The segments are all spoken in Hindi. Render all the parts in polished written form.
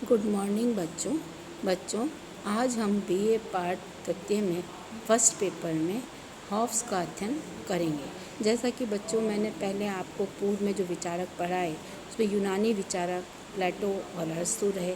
गुड मॉर्निंग बच्चों आज हम बीए पार्ट तृतीय में फर्स्ट पेपर में हॉब्स का अध्ययन करेंगे। जैसा कि बच्चों मैंने पहले आपको पूर्व में जो विचारक पढ़ाए उसमें यूनानी विचारक प्लेटो और अरस्तु रहे।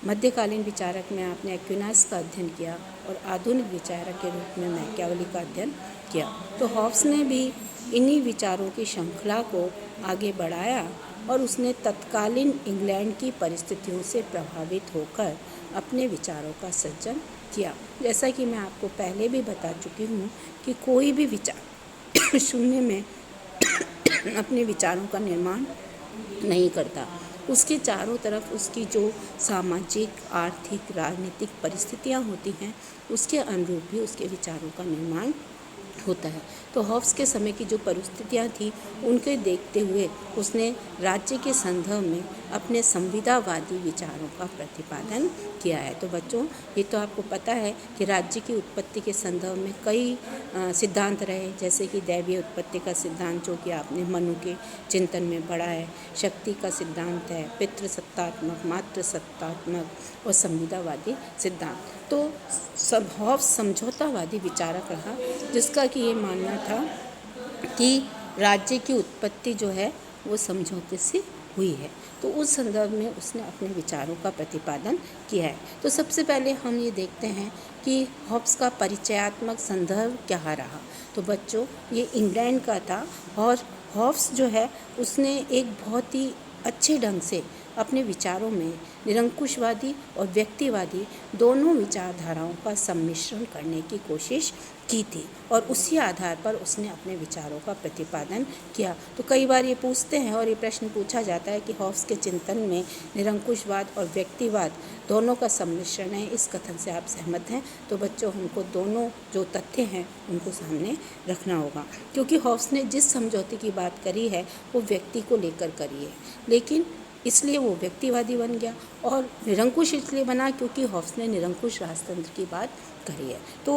मध्यकालीन विचारक में आपने एक्विनास का अध्ययन किया और आधुनिक विचारक के रूप में मैकियावेली का अध्ययन किया। तो हॉब्स ने भी इन्हीं विचारों की श्रृंखला को आगे बढ़ाया और उसने तत्कालीन इंग्लैंड की परिस्थितियों से प्रभावित होकर अपने विचारों का सृजन किया। जैसा कि मैं आपको पहले भी बता चुकी हूँ कि कोई भी विचार शून्य में अपने विचारों का निर्माण नहीं करता। उसके चारों तरफ उसकी जो सामाजिक, आर्थिक, राजनीतिक परिस्थितियाँ होती हैं उसके अनुरूप भी उसके विचारों का निर्माण होता है। तो हॉब्स के समय की जो परिस्थितियाँ थी उनके देखते हुए उसने राज्य के संदर्भ में अपने संविदावादी विचारों का प्रतिपादन किया है। तो बच्चों ये तो आपको पता है कि राज्य की उत्पत्ति के संदर्भ में कई सिद्धांत रहे, जैसे कि दैवीय उत्पत्ति का सिद्धांत जो कि आपने मनु के चिंतन में पढ़ा है, शक्ति का सिद्धांत है, पितृसत्तात्मक, मातृसत्तात्मक और संविदावादी सिद्धांत। तो सब हॉब्स समझौतावादी विचारक रहा, जिसका कि ये मानना था कि राज्य की उत्पत्ति जो है वो समझौते से हुई है। तो उस संदर्भ में उसने अपने विचारों का प्रतिपादन किया है। तो सबसे पहले हम ये देखते हैं कि हॉब्स का परिचयात्मक संदर्भ क्या रहा। तो बच्चों ये इंग्लैंड का था और हॉब्स जो है उसने एक बहुत ही अच्छे ढंग से अपने विचारों में निरंकुशवादी और व्यक्तिवादी दोनों विचारधाराओं का सम्मिश्रण करने की कोशिश की थी और उसी आधार पर उसने अपने विचारों का प्रतिपादन किया। तो कई बार ये पूछते हैं और ये प्रश्न पूछा जाता है कि हॉब्स के चिंतन में निरंकुशवाद और व्यक्तिवाद दोनों का सम्मिश्रण है, इस कथन से आप सहमत हैं? तो बच्चों हमको दोनों जो तथ्य हैं उनको सामने रखना होगा, क्योंकि हॉब्स ने जिस समझौते की बात करी है वो व्यक्ति को लेकर करी है, लेकिन इसलिए वो व्यक्तिवादी बन गया। और निरंकुश इसलिए बना क्योंकि हॉब्स ने निरंकुश राजतंत्र की बात करी है। तो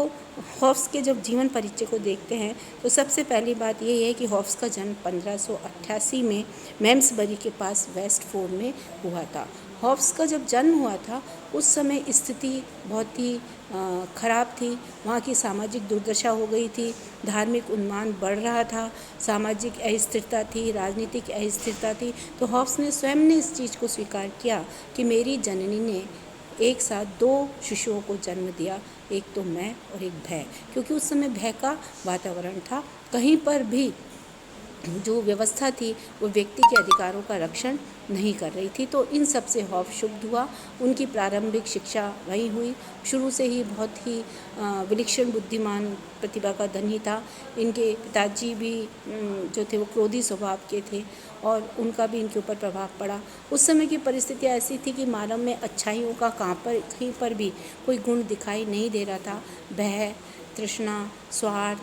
हॉब्स के जब जीवन परिचय को देखते हैं तो सबसे पहली बात ये है कि हॉब्स का जन्म 1588 में मेम्सबरी के पास वेस्टफोर्ड में हुआ था। हॉब्स का जब जन्म हुआ था उस समय स्थिति बहुत ही ख़राब थी। वहाँ की सामाजिक दुर्दशा हो गई थी, धार्मिक उन्माद बढ़ रहा था, सामाजिक अस्थिरता थी, राजनीतिक अस्थिरता थी। तो हॉब्स ने स्वयं ने इस चीज़ को स्वीकार किया कि मेरी जननी ने एक साथ 2 शिशुओं को जन्म दिया, एक तो मैं और एक भय, क्योंकि उस समय भय का वातावरण था। कहीं पर भी जो व्यवस्था थी वो व्यक्ति के अधिकारों का रक्षण नहीं कर रही थी। तो इन सब से हॉब्स क्षुब्ध हुआ। उनकी प्रारंभिक शिक्षा वहीं हुई। शुरू से ही बहुत ही विलक्षण बुद्धिमान प्रतिभा का धनी था। इनके पिताजी भी जो थे वो क्रोधी स्वभाव के थे और उनका भी इनके ऊपर प्रभाव पड़ा। उस समय की परिस्थितियाँ ऐसी थी कि मानव में अच्छाइयों का कहीं पर भी कोई गुण दिखाई नहीं दे रहा था। भय, तृष्णा, स्वार्थ,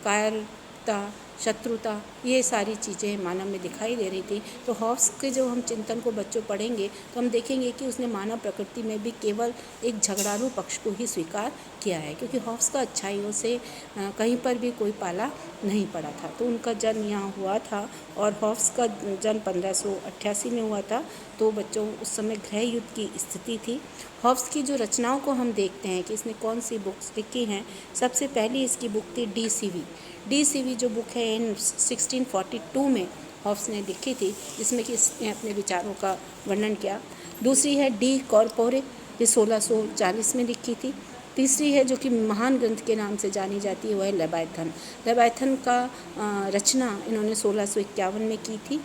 कायरता, शत्रुता, ये सारी चीज़ें मानव में दिखाई दे रही थी। तो हॉब्स के जो हम चिंतन को बच्चों पढ़ेंगे तो हम देखेंगे कि उसने मानव प्रकृति में भी केवल एक झगड़ालू पक्ष को ही स्वीकार किया है, क्योंकि हॉब्स का अच्छाइयों से कहीं पर भी कोई पाला नहीं पड़ा था। तो उनका जन्म यहाँ हुआ था और हॉब्स का जन्म 1588 में हुआ था। तो बच्चों उस समय गृह युद्ध की स्थिति थी। हॉब्स की जो रचनाओं को हम देखते हैं कि इसने कौन सी बुक्स लिखी हैं। सबसे पहली इसकी बुक थी डी.सी.वी. जो बुक है इन 1642 में हॉब्स ने लिखी थी, जिसमें कि इसने अपने विचारों का वर्णन किया। दूसरी है डी कॉर्पोरे, ये 1640 में लिखी थी। तीसरी है जो कि महान ग्रंथ के नाम से जानी जाती है, वह है लेवायथन का रचना इन्होंने 1651 में की थी।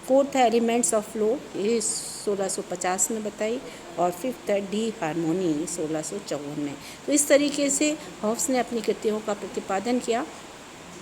फोर्थ है एलिमेंट्स ऑफ लॉ, ये 1650 में बताई। और फिफ्थ है डी हार्मोनी, 1654 में। तो इस तरीके से हॉब्स ने अपनी कृतियों का प्रतिपादन किया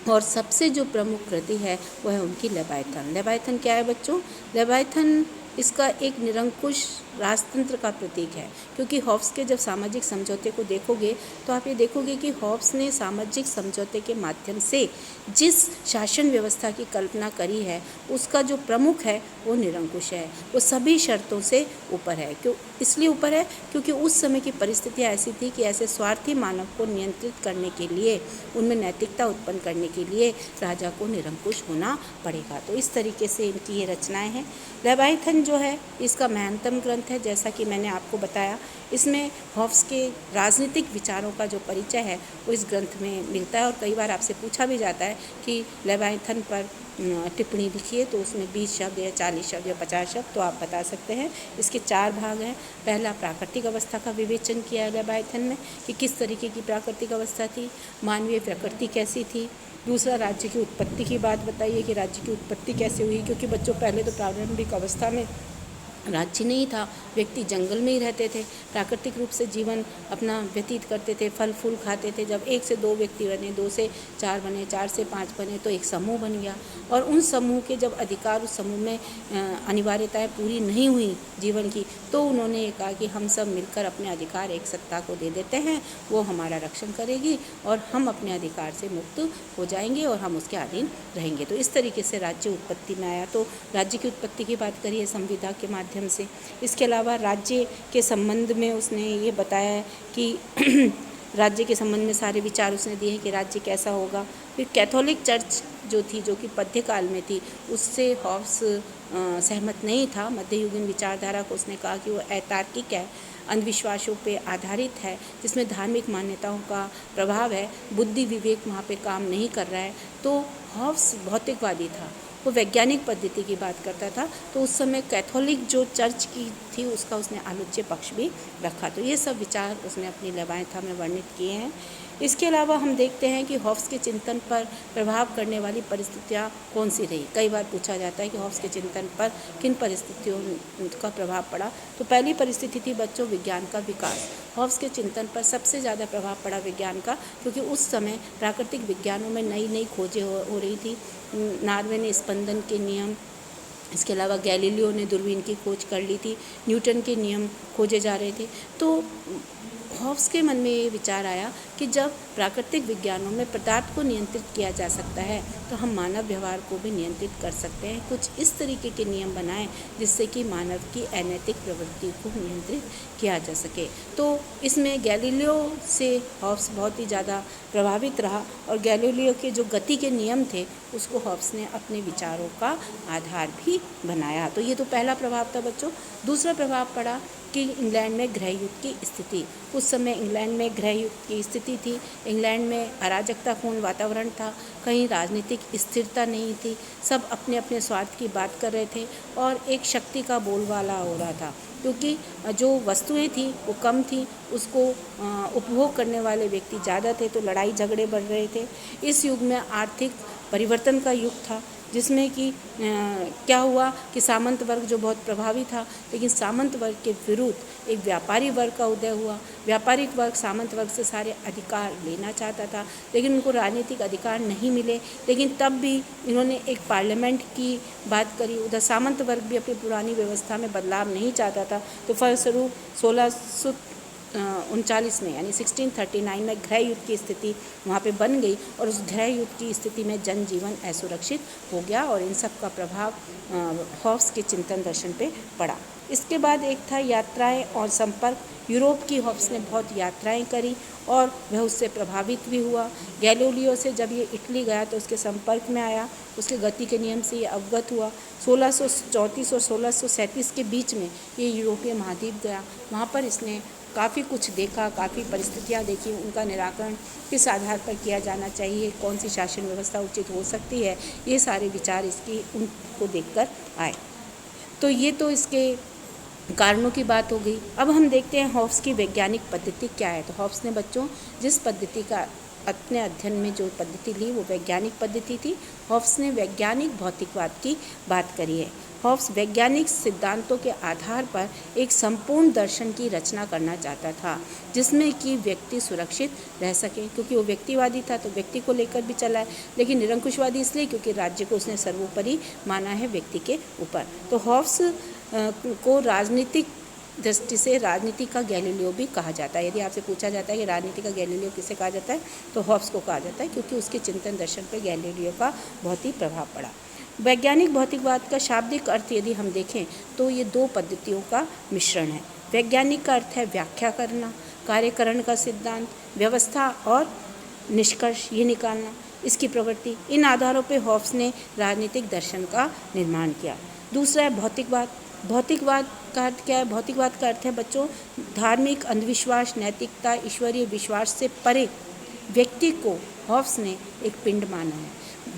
और सबसे जो प्रमुख कृति है वह है उनकी लेवायथन क्या है बच्चों? लेवायथन इसका एक निरंकुश राजतंत्र का प्रतीक है, क्योंकि हॉब्स के जब सामाजिक समझौते को देखोगे तो आप ये देखोगे कि हॉब्स ने सामाजिक समझौते के माध्यम से जिस शासन व्यवस्था की कल्पना करी है उसका जो प्रमुख है वो निरंकुश है, वो सभी शर्तों से ऊपर है। क्यों इसलिए ऊपर है? क्योंकि उस समय की परिस्थितियाँ ऐसी थी कि ऐसे स्वार्थी मानव को नियंत्रित करने के लिए, उनमें नैतिकता उत्पन्न करने के लिए राजा को निरंकुश होना पड़ेगा। तो इस तरीके से इनकी ये रचनाएँ हैं। लेवायथन एथन जो है इसका महत्तम ग्रंथ है, जैसा कि मैंने आपको बताया। इसमें हॉब्स के राजनीतिक विचारों का जो परिचय है वो इस ग्रंथ में मिलता है। और कई बार आपसे पूछा भी जाता है कि लेवाइथन पर टिप्पणी लिखिए, तो उसमें 20 शब्द या 40 शब्द या 50 शब्द तो आप बता सकते हैं। इसके 4 भाग हैं। पहला, प्राकृतिक अवस्था का विवेचन किया है लेवाइथन में कि किस तरीके की प्राकृतिक अवस्था थी, मानवीय प्रकृति कैसी थी। दूसरा, राज्य की उत्पत्ति की बात बताइए कि राज्य की उत्पत्ति कैसे हुई, क्योंकि बच्चों पहले तो प्रारंभिक अवस्था में राज्य नहीं था, व्यक्ति जंगल में ही रहते थे, प्राकृतिक रूप से जीवन अपना व्यतीत करते थे, फल फूल खाते थे। जब 1 से 2 व्यक्ति बने, 2 से 4 बने, 4 से 5 बने, तो एक समूह बन गया। और उन समूह के जब अधिकार उस समूह में अनिवार्यताएं पूरी नहीं हुई जीवन की, तो उन्होंने ये कहा कि हम सब मिलकर अपने अधिकार एक सत्ता को दे देते हैं, वो हमारा रक्षण करेगी और हम अपने अधिकार से मुक्त हो जाएंगे और हम उसके अधीन रहेंगे। तो इस तरीके से राज्य उत्पत्ति में आया। तो राज्य की उत्पत्ति की बात करिए संविदा के माध्यम से। इसके अलावा राज्य के संबंध में उसने ये बताया है कि राज्य के संबंध में सारे विचार उसने दिए हैं कि राज्य कैसा होगा। फिर कैथोलिक चर्च जो थी, जो कि मध्यकाल में थी, उससे हॉब्स सहमत नहीं था। मध्ययुगीन विचारधारा को उसने कहा कि वो अतार्किक है, अंधविश्वासों पे आधारित है, जिसमें धार्मिक मान्यताओं का प्रभाव है, बुद्धि विवेक वहाँ पे काम नहीं कर रहा है। तो हॉब्स भौतिकवादी था, वो वैज्ञानिक पद्धति की बात करता था। तो उस समय कैथोलिक जो चर्च की थी उसका उसने आलोच्य पक्ष भी रखा। तो ये सब विचार उसने अपनी लेवाइथन में वर्णित किए हैं। इसके अलावा हम देखते हैं कि हॉब्स के चिंतन पर प्रभाव करने वाली परिस्थितियाँ कौन सी रही। कई बार पूछा जाता है कि हॉब्स के चिंतन पर किन परिस्थितियों का प्रभाव पड़ा। तो पहली परिस्थिति थी बच्चों विज्ञान का विकास। हॉब्स के चिंतन पर सबसे ज़्यादा प्रभाव पड़ा विज्ञान का, क्योंकि उस समय प्राकृतिक विज्ञानों में नई नई खोजें हो रही थी। नार्वे ने स्पंदन के नियम, इसके अलावा गैलीलियो ने दूरबीन की खोज कर ली थी, न्यूटन के नियम खोजे जा रहे थे। तो हॉब्स के मन में ये विचार आया कि जब प्राकृतिक विज्ञानों में पदार्थ को नियंत्रित किया जा सकता है, तो हम मानव व्यवहार को भी नियंत्रित कर सकते हैं। कुछ इस तरीके के नियम बनाएं जिससे कि मानव की अनैतिक प्रवृत्ति को नियंत्रित किया जा सके। तो इसमें गैलीलियो से हॉब्स बहुत ही ज़्यादा प्रभावित रहा और गैलीलियो के जो गति के नियम थे उसको हॉब्स ने अपने विचारों का आधार भी बनाया। तो ये तो पहला प्रभाव था बच्चों। दूसरा प्रभाव पड़ा कि इंग्लैंड में गृह युद्ध की स्थिति। उस समय इंग्लैंड में गृह युद्ध की स्थिति थी। इंग्लैंड में अराजकतापूर्ण वातावरण था, कहीं राजनीतिक स्थिरता नहीं थी, सब अपने अपने स्वार्थ की बात कर रहे थे और एक शक्ति का बोलबाला हो रहा था, क्योंकि जो वस्तुएं थी वो कम थी, उसको उपभोग करने वाले व्यक्ति ज़्यादा थे, तो लड़ाई झगड़े बढ़ रहे थे। इस युग में आर्थिक परिवर्तन का युग था, जिसमें कि क्या हुआ कि सामंत वर्ग जो बहुत प्रभावी था, लेकिन सामंत वर्ग के विरुद्ध एक व्यापारी वर्ग का उदय हुआ। व्यापारिक वर्ग सामंत वर्ग से सारे अधिकार लेना चाहता था, लेकिन उनको राजनीतिक अधिकार नहीं मिले। लेकिन तब भी इन्होंने एक पार्लियामेंट की बात करी। उधर सामंत वर्ग भी अपनी पुरानी व्यवस्था में बदलाव नहीं चाहता था। तो फलस्वरूप 1639 में यानी 1639 में गृह युद्ध की स्थिति वहाँ पे बन गई और उस गृह युद्ध की स्थिति में जनजीवन असुरक्षित हो गया और इन सब का प्रभाव हॉब्स के चिंतन दर्शन पे पड़ा। इसके बाद एक था यात्राएं और संपर्क। यूरोप की हॉब्स ने बहुत यात्राएं करी और वह उससे प्रभावित भी हुआ। गैलीलियो से जब ये इटली गया तो उसके संपर्क में आया, उसके गति के नियम से ये अवगत हुआ। 1634 और 1637 के बीच में ये यूरोपीय महाद्वीप गया। वहाँ पर इसने काफ़ी कुछ देखा, काफ़ी परिस्थितियाँ देखी, उनका निराकरण किस आधार पर किया जाना चाहिए, कौन सी शासन व्यवस्था उचित हो सकती है, ये सारे विचार इसकी उनको देखकर आए। तो ये तो इसके कारणों की बात हो गई। अब हम देखते हैं हॉब्स की वैज्ञानिक पद्धति क्या है। तो हॉब्स ने बच्चों जिस पद्धति का अपने अध्ययन में जो पद्धति ली वो वैज्ञानिक पद्धति थी। हॉब्स ने वैज्ञानिक भौतिकवाद की बात करी है। हॉब्स वैज्ञानिक सिद्धांतों के आधार पर एक संपूर्ण दर्शन की रचना करना चाहता था, जिसमें कि व्यक्ति सुरक्षित रह सके, क्योंकि वो व्यक्तिवादी था तो व्यक्ति को लेकर भी चला है, लेकिन निरंकुशवादी इसलिए क्योंकि राज्य को उसने सर्वोपरि माना है व्यक्ति के ऊपर। तो हॉब्स को राजनीतिक दृष्टि से राजनीति का गैलीलियो भी कहा जाता है। यदि आपसे पूछा जाता है कि राजनीति का गैलीलियो किसे कहा जाता है, तो हॉब्स को कहा जाता है, क्योंकि उसके चिंतन दर्शन पर गैलीलियो का बहुत ही प्रभाव पड़ा। वैज्ञानिक भौतिकवाद का शाब्दिक अर्थ यदि हम देखें तो ये 2 पद्धतियों का मिश्रण है। वैज्ञानिक का अर्थ है व्याख्या करना, कार्यकरण का सिद्धांत, व्यवस्था और निष्कर्ष ये निकालना, इसकी प्रवृत्ति। इन आधारों पर हॉब्स ने राजनीतिक दर्शन का निर्माण किया। दूसरा है भौतिकवाद। भौतिकवाद का अर्थ क्या है? भौतिकवाद का अर्थ है बच्चों धार्मिक अंधविश्वास, नैतिकता, ईश्वरीय विश्वास से परे व्यक्ति को हॉब्स ने एक पिंड माना है।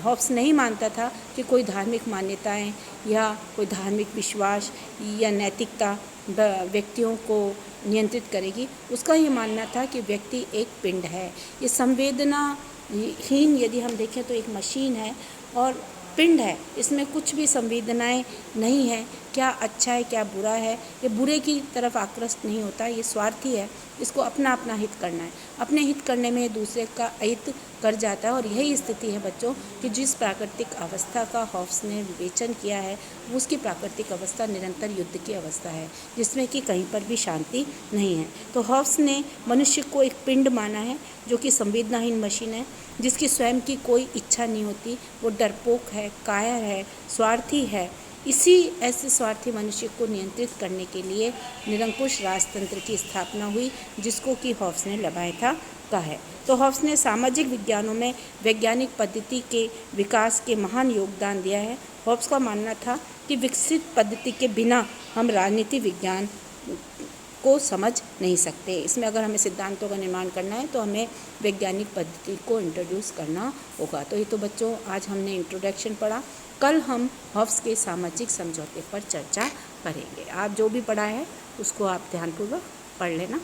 हॉब्स नहीं मानता था कि कोई धार्मिक मान्यताएं या कोई धार्मिक विश्वास या नैतिकता व्यक्तियों को नियंत्रित करेगी। उसका ये मानना था कि व्यक्ति एक पिंड है। ये संवेदनाहीन यदि हम देखें तो एक मशीन है और पिंड है, इसमें कुछ भी संवेदनाएं नहीं है, क्या अच्छा है क्या बुरा है, ये बुरे की तरफ आकृष्ट नहीं होता, ये स्वार्थी है, इसको अपना अपना हित करना है, अपने हित करने में दूसरे का अहित कर जाता है। और यही स्थिति है बच्चों कि जिस प्राकृतिक अवस्था का हॉब्स ने विवेचन किया है उसकी प्राकृतिक अवस्था निरंतर युद्ध की अवस्था है, जिसमें कि कहीं पर भी शांति नहीं है। तो हॉब्स ने मनुष्य को एक पिंड माना है जो कि संवेदनाहीन मशीन है, जिसकी स्वयं की कोई इच्छा नहीं होती, वो डरपोक है, कायर है, स्वार्थी है। इसी ऐसे स्वार्थी मनुष्य को नियंत्रित करने के लिए निरंकुश राजतंत्र की स्थापना हुई, जिसको कि हॉब्स ने लेवायथा कहा है। तो हॉब्स ने सामाजिक विज्ञानों में वैज्ञानिक पद्धति के विकास के महान योगदान दिया है। हॉब्स का मानना था कि विकसित पद्धति के बिना हम राजनीति विज्ञान को समझ नहीं सकते। इसमें अगर हमें सिद्धांतों का निर्माण करना है तो हमें वैज्ञानिक पद्धति को इंट्रोड्यूस करना होगा। तो ये तो बच्चों आज हमने इंट्रोडक्शन पढ़ा, कल हम हॉब्स के सामाजिक समझौते पर चर्चा करेंगे। आप जो भी पढ़ा है उसको आप ध्यानपूर्वक पढ़ लेना।